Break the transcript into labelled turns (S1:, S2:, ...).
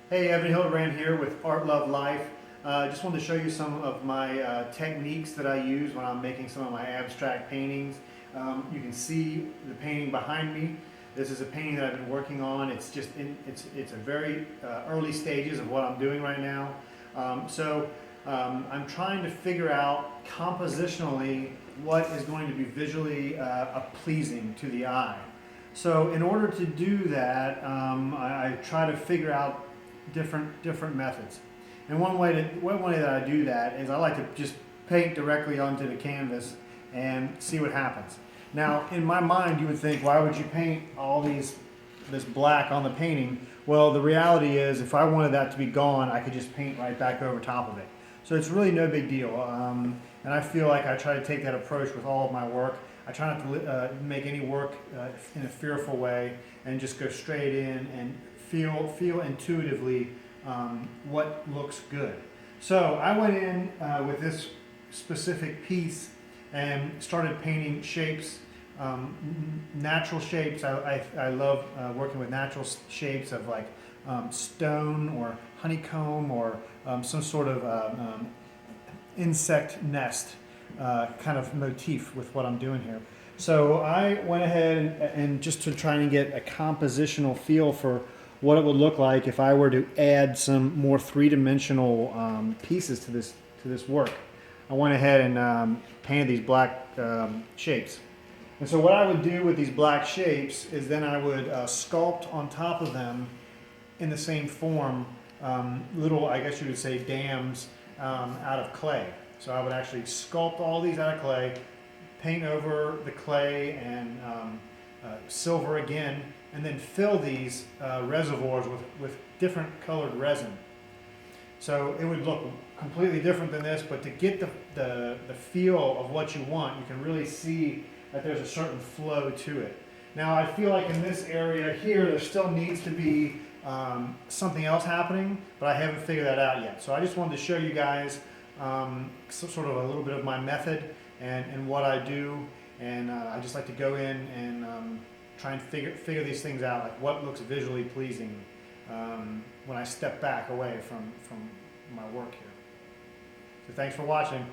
S1: Hey, Evan Hildebrand here with Art Love Life. Just wanted to show you some of my techniques that I use when I'm making some of my abstract paintings. You can see the painting behind me. This is a painting that I've been working on. It's a very early stages of what I'm doing right now. I'm trying to figure out compositionally what is going to be visually pleasing to the eye. So in order to do that, I try to figure out different methods. And one way that I do that is I like to just paint directly onto the canvas and see what happens. Now, in my mind, you would think, why would you paint this black on the painting? Well, the reality is, if I wanted that to be gone, I could just paint right back over top of it. So it's really no big deal. And I feel like I try to take that approach with all of my work. I try not to make any work in a fearful way, and just go straight in and feel intuitively what looks good. So I went in with this specific piece and started painting shapes, natural shapes. I love working with natural shapes of like stone or honeycomb or some sort of insect nest kind of motif with what I'm doing here. So I went ahead and just to try and get a compositional feel for what it would look like if I were to add some more three-dimensional pieces to this work. I went ahead and painted these black shapes. And so what I would do with these black shapes is then I would sculpt on top of them in the same form little, I guess you would say, dams out of clay. So I would actually sculpt all these out of clay, paint over the clay and silver again, and then fill these reservoirs with different colored resin. So it would look completely different than this, but to get the feel of what you want, you can really see that there's a certain flow to it. Now I feel like in this area here, there still needs to be something else happening, but I haven't figured that out yet. So I just wanted to show you guys sort of a little bit of my method and what I do, and I just like to go in and try and figure these things out, like what looks visually pleasing when I step back away from my work here. So thanks for watching.